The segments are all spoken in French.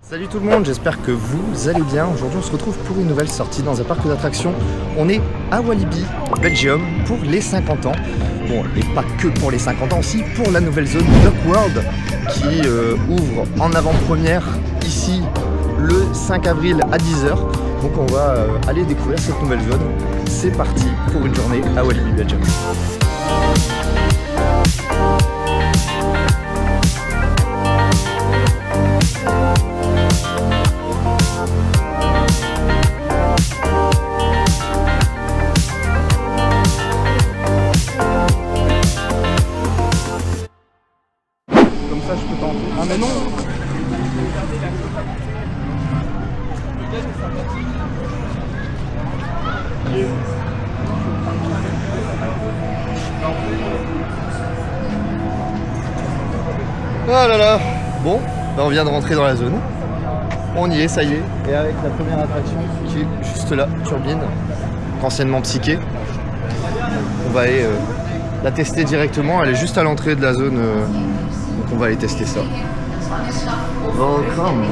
Salut tout le monde, j'espère que vous allez bien. Aujourd'hui on se retrouve pour une nouvelle sortie dans un parc d'attractions. On est à Walibi, Belgium, pour les 50 ans. Bon, et pas que pour les 50 ans, aussi pour la nouvelle zone Duck World qui ouvre en avant-première ici le 5 avril à 10h. Donc on va aller découvrir cette nouvelle zone. C'est parti pour une journée à Walibi, Belgium. Ça je peux tenter. Ah mais non. Oh là là. Bon, ben on vient de rentrer dans la zone. On y est, ça y est. Et avec la première attraction qui est juste là, Turbine, anciennement Psyché. On va aller la tester directement. Elle est juste à l'entrée de la zone. Donc on va aller tester ça. Welcome.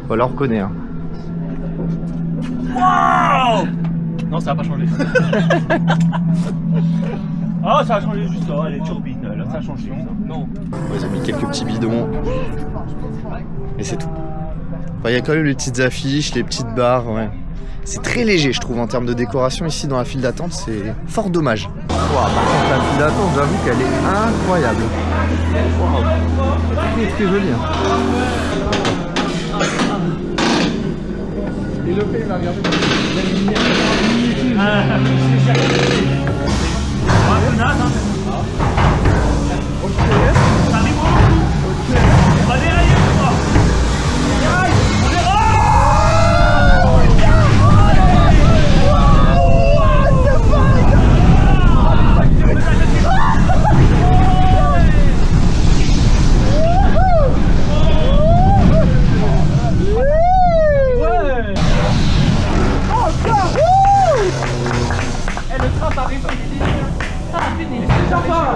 Voilà, on reconnaît. Hein. Wow! Non, ça n'a pas changé. Ah, ça a changé juste là, les turbines, là ça a changé. Non. Ils ont mis quelques petits bidons. Et c'est tout. Il y a quand même les petites affiches, les petites barres, ouais. C'est très léger je trouve en termes de décoration ici dans la file d'attente, c'est fort dommage. Wow, par contre la file d'attente j'avoue qu'elle est incroyable. Wow. C'est très joli. Hein. Et le fait il va regarder la lumière.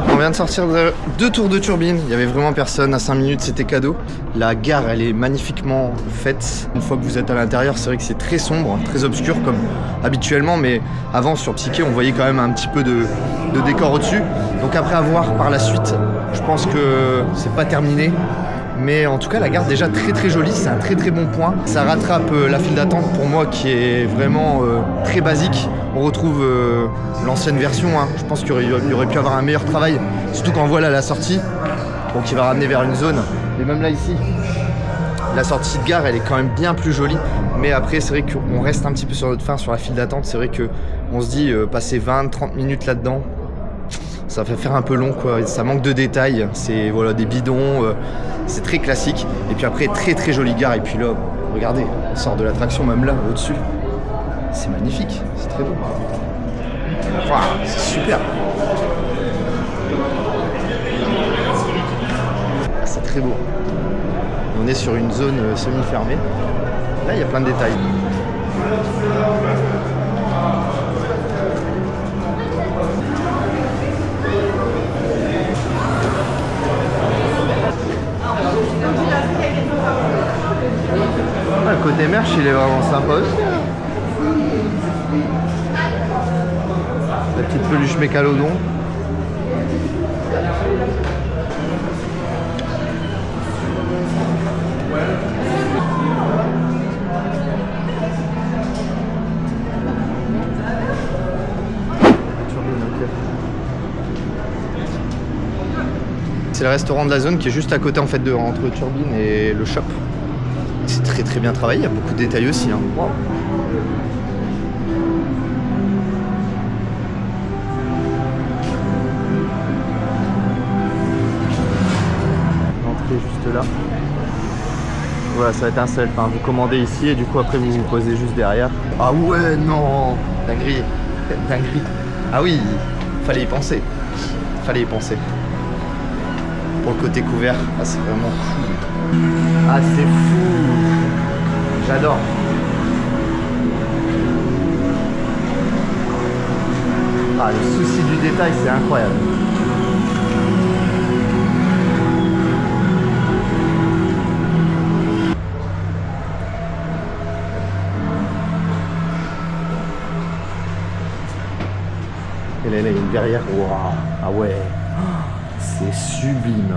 On vient de sortir de 2 tours de turbine, il y avait vraiment personne, à 5 minutes c'était cadeau. La gare elle est magnifiquement faite. Une fois que vous êtes à l'intérieur, c'est vrai que c'est très sombre, très obscur comme habituellement, mais avant sur Psyché on voyait quand même un petit peu de décor au-dessus. Donc après avoir par la suite, je pense que c'est pas terminé. Mais en tout cas la gare déjà très jolie, c'est un très bon point. Ça rattrape la file d'attente pour moi qui est vraiment très basique. On retrouve l'ancienne version, hein. Je pense qu'il y aurait pu avoir un meilleur travail, surtout quand on voit là la sortie, donc il va ramener vers une zone. Et même là ici, la sortie de gare elle est quand même bien plus jolie. Mais après c'est vrai qu'on reste un petit peu sur notre fin sur la file d'attente. C'est vrai qu'on se dit passer 20-30 minutes là-dedans, ça va faire un peu long quoi, ça manque de détails, c'est voilà, des bidons, c'est très classique. Et puis après très jolie gare, et puis là, regardez, on sort de l'attraction même là, au-dessus. C'est magnifique, c'est très beau. Wow, c'est super. C'est très beau. On est sur une zone semi-fermée. Là, il y a plein de détails. Le côté merch il est vraiment sympa aussi. La petite peluche mécalodon. C'est le restaurant de la zone qui est juste à côté en fait entre Turbine et le shop. C'est très bien travaillé, il y a beaucoup de détails aussi. Hein. Wow. L'entrée juste là. Voilà, ça va être un self. Hein. Vous commandez ici et du coup après vous vous posez juste derrière. Ah ouais, non, dinguerie. Dinguerie. Ah oui, fallait y penser. Fallait y penser. Pour le côté couvert, ah, c'est vraiment fou. Ah c'est fou. J'adore. Ah, le souci du détail, c'est incroyable. Et là, il y a une verrière. Waouh. Ah ouais. C'est sublime.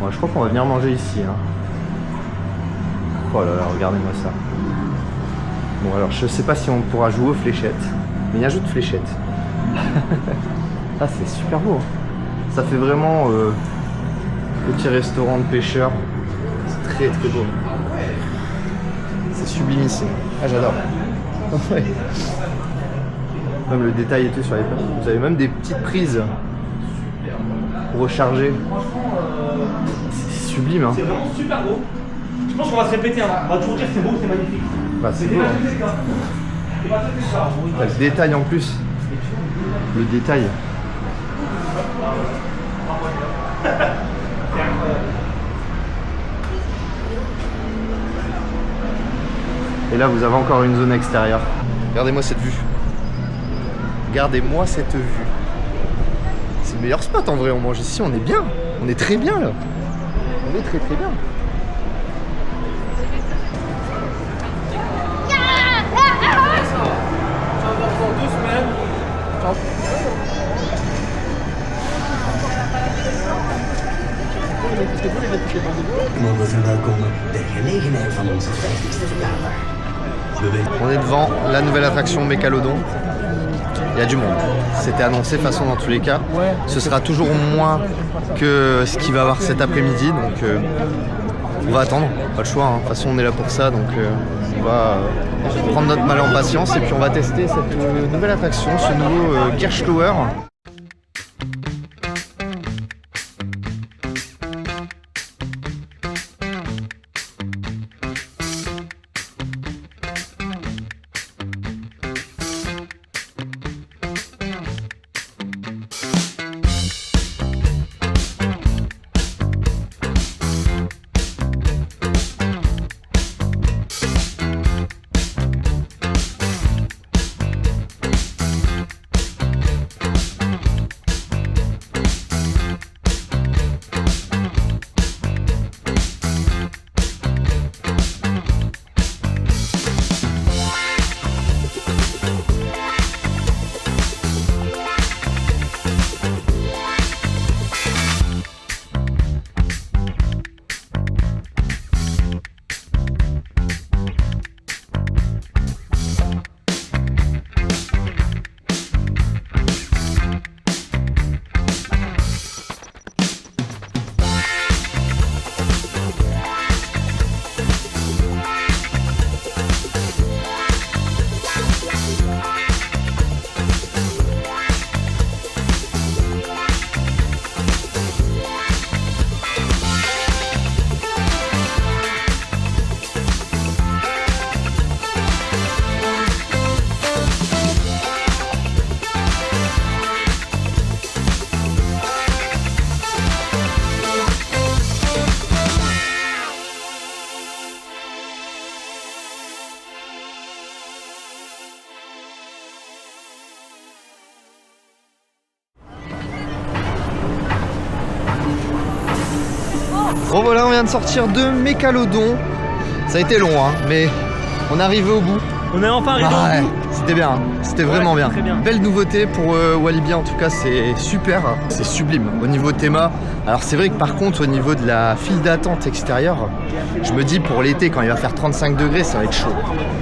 Bon, je crois qu'on va venir manger ici. Hein. Oh là là, regardez-moi ça. Bon, alors je sais pas si on pourra jouer aux fléchettes, mais il y a un jeu de fléchettes. Ah, c'est super beau. Hein. Ça fait vraiment petit restaurant de pêcheurs. C'est très très beau. C'est sublimissime. Ah, j'adore. Ouais. Même le détail et tout sur les places. Vous avez même des petites prises pour recharger. C'est sublime. Hein. C'est vraiment super beau. Je pense qu'on va se répéter. Hein. On va toujours dire que c'est beau, c'est magnifique. Bah, c'est beau. Hein. Le détail en plus. Le détail. Et là, vous avez encore une zone extérieure. Regardez-moi cette vue. Regardez-moi cette vue. C'est le meilleur spot en vrai. On mange ici, on est bien. On est très bien là. On est très très bien. Mogen verwelkomen de gelegenheid van onze 50ste verjaardag. On est devant la nouvelle attraction Mécalodon. Il y a du monde. C'était annoncé de toute façon dans tous les cas. Ce sera toujours moins que ce qu'il va y avoir cet après-midi. Donc on va attendre. Pas le choix. Hein. De toute façon on est là pour ça. Donc on va prendre notre mal en patience et puis on va tester cette nouvelle attraction, ce nouveau Gerstlauer. Bon voilà, on vient de sortir de Mécalodon. Ça a été long hein, mais on est arrivé au bout. On est enfin arrivé au bout. C'était bien, c'était vraiment bien. Très bien. Belle nouveauté pour Walibi en tout cas, c'est super, c'est sublime. Au niveau théma, alors c'est vrai que par contre au niveau de la file d'attente extérieure, je me dis pour l'été quand il va faire 35 degrés ça va être chaud.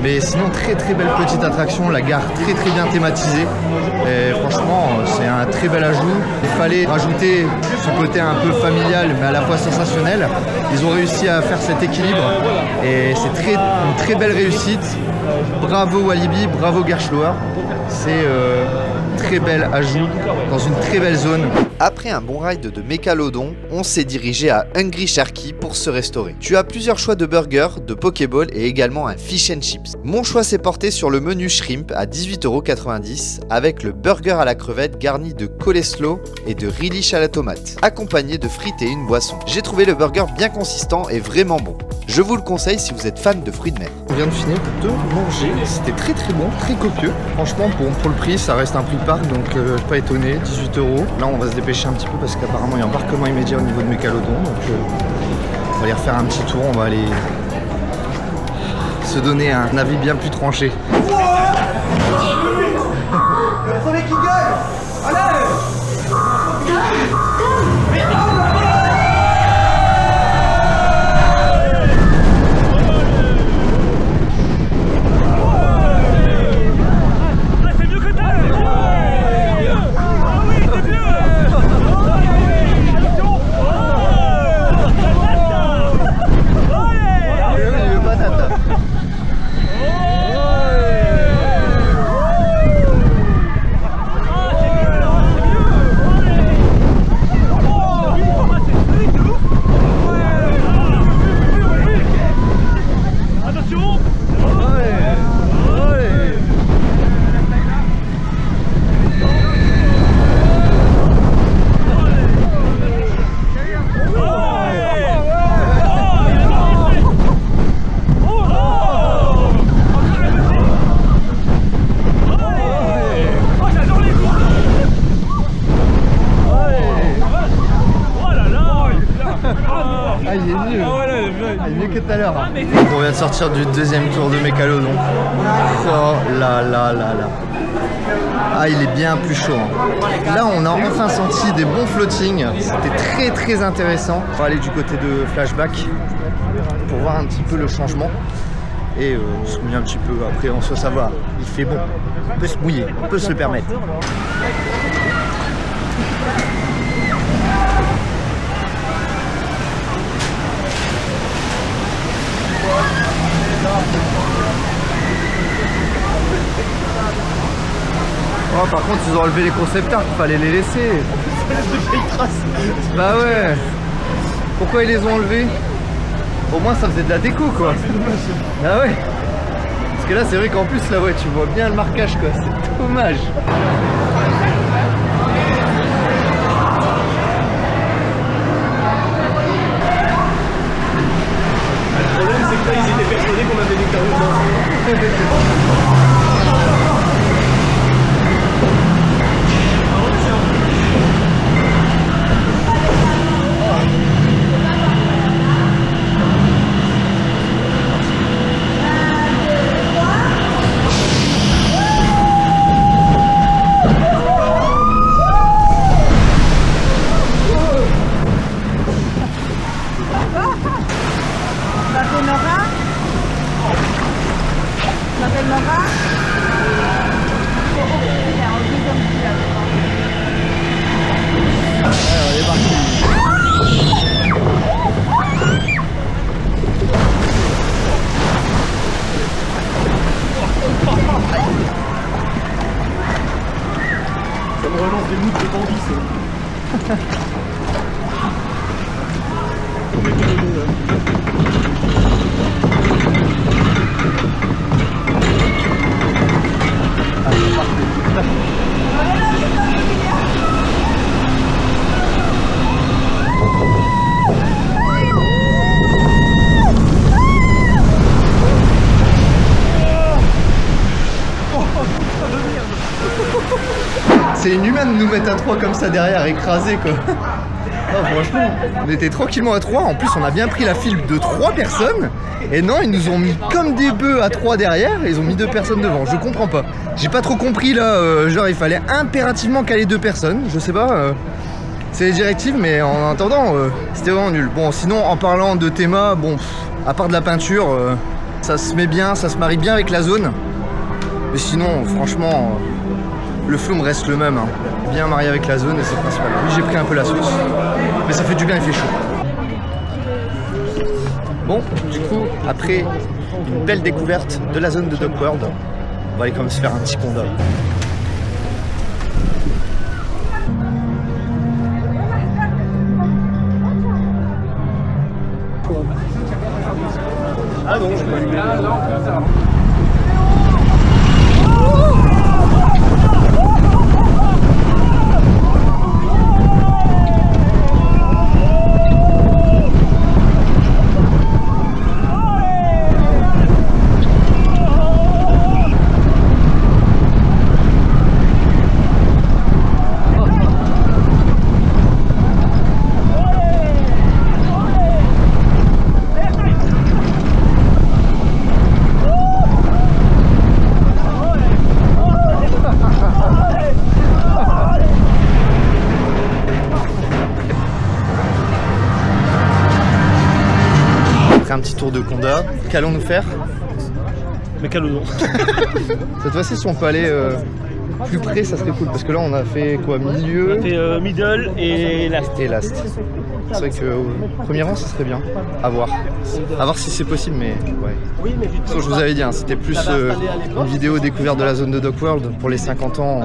Mais sinon très très belle petite attraction, la gare très très bien thématisée. Et franchement c'est un très bel ajout. Il fallait rajouter ce côté un peu familial mais à la fois sensationnel. Ils ont réussi à faire cet équilibre et c'est une très belle réussite. Bravo Walibi, bravo Gerstlauer. C'est très bel ajout dans une très belle zone. Après un bon ride de Mécalodon, on s'est dirigé à Hungry Sharky pour se restaurer. Tu as plusieurs choix de burgers, de Pokéball et également un fish and chips. Mon choix s'est porté sur le menu shrimp à 18,90 € avec le burger à la crevette garni de coleslaw et de relish à la tomate, accompagné de frites et une boisson. J'ai trouvé le burger bien consistant et vraiment bon. Je vous le conseille si vous êtes fan de fruits de mer. On vient de finir de manger, c'était très très bon, très copieux. Franchement pour le prix ça reste un prix de parc donc pas étonné, 18 €. Là on va se dépêcher un petit peu parce qu'apparemment il y a un embarquement immédiat au niveau de Mégalodon. Donc on va aller refaire un petit tour, on va aller se donner un avis bien plus tranché. Le premier qui gueule! Allez! Ah il est mieux. Il est mieux que tout à l'heure. On vient de sortir du deuxième tour de Mégalodon. Oh là là là là. Ah il est bien plus chaud. Là on a enfin senti des bons flottings. C'était très très intéressant. On va aller du côté de Flashback pour voir un petit peu le changement. Et se mouiller un petit peu. Après en soi ça va. Il fait bon. On peut se mouiller. On peut se le permettre. Oh, par contre ils ont enlevé les concepteurs, il fallait les laisser. Bah ouais. Pourquoi ils les ont enlevés? Au moins ça faisait de la déco quoi. Ah ouais. Parce que là c'est vrai qu'en plus là ouais tu vois bien le marquage quoi, c'est dommage. Le problème c'est que là ils étaient persuadés qu'on avait des carottes. Ça me relance des moutes de bandits, C'est inhumain de nous mettre à 3 comme ça derrière, écrasé quoi. Non, franchement, on était tranquillement à 3. En plus, on a bien pris la file de 3 personnes. Et non, ils nous ont mis comme des bœufs à 3 derrière. Et ils ont mis 2 personnes devant. Je comprends pas. J'ai pas trop compris là. Genre, il fallait impérativement caler 2 personnes. Je sais pas. C'est les directives, mais en attendant, c'était vraiment nul. Bon, sinon, en parlant de théma, bon, à part de la peinture, ça se met bien, ça se marie bien avec la zone. Mais sinon, franchement. Le flume reste le même, hein. Bien marié avec la zone et c'est principal. Oui, j'ai pris un peu la sauce, mais ça fait du bien, il fait chaud. Bon, du coup, après une belle découverte de la zone de Dog World, on va aller quand même se faire un petit condom. Ah non, je peux pas. Après un petit tour de Conda, qu'allons-nous faire? Mégalodon. Cette fois-ci, si on peut aller plus près, ça serait cool. Parce que là, on a fait quoi? Milieu On fait middle et last. et last. C'est vrai que premier rang, ça serait bien. À voir. À voir si c'est possible, mais ouais. Oui, mais Je vous avais dit, hein, c'était plus une vidéo découverte de la zone de DocWorld. Pour les 50 ans,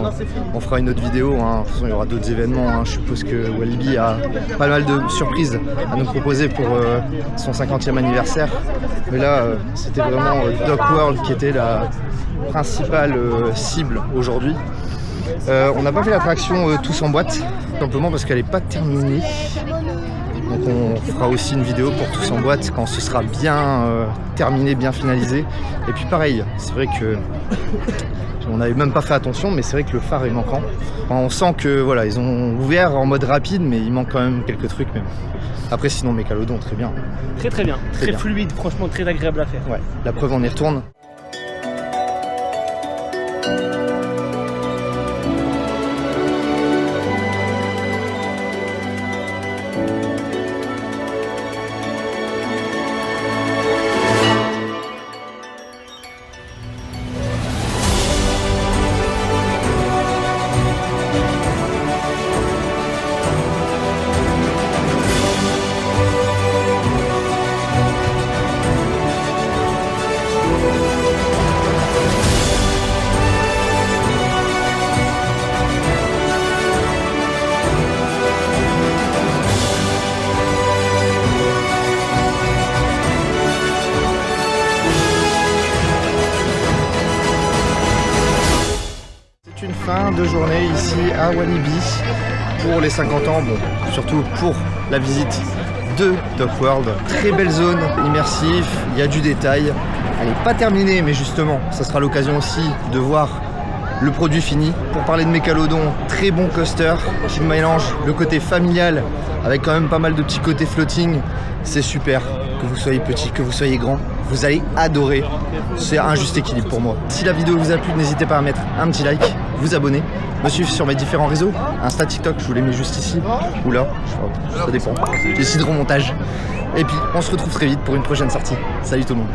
on fera une autre vidéo. Hein. De toute façon, il y aura d'autres événements. Hein. Je suppose que Walibi a pas mal de surprises à nous proposer pour son 50e anniversaire. Mais là, c'était vraiment DocWorld qui était la principale cible aujourd'hui. On n'a pas fait l'attraction Tous en boîte, simplement parce qu'elle n'est pas terminée. Donc on fera aussi une vidéo pour Tous en boîte quand ce sera bien terminé, bien finalisé. Et puis pareil, c'est vrai que on n'avait même pas fait attention, mais c'est vrai que le phare est manquant. Enfin, on sent que voilà, ils ont ouvert en mode rapide, mais il manque quand même quelques trucs. Mais bon. Après sinon Mégalodon, très bien. très bien. Très bien. fluide, franchement très agréable à faire. Ouais, la preuve on y retourne. Une fin de journée ici à Walibi pour les 50 ans, bon, surtout pour la visite de DocWorld. Très belle zone, immersif, il y a du détail. Elle n'est pas terminée, mais justement, ça sera l'occasion aussi de voir le produit fini. Pour parler de Mégalodon, très bon coaster qui mélange le côté familial avec quand même pas mal de petits côtés floating. C'est super, que vous soyez petit, que vous soyez grand, vous allez adorer. C'est un juste équilibre pour moi. Si la vidéo vous a plu, n'hésitez pas à mettre un petit like, vous abonner, me suivre sur mes différents réseaux, Insta, TikTok, je vous l'ai mis juste ici, ou là, ça dépend, je déciderai au montage. Et puis, on se retrouve très vite pour une prochaine sortie. Salut tout le monde.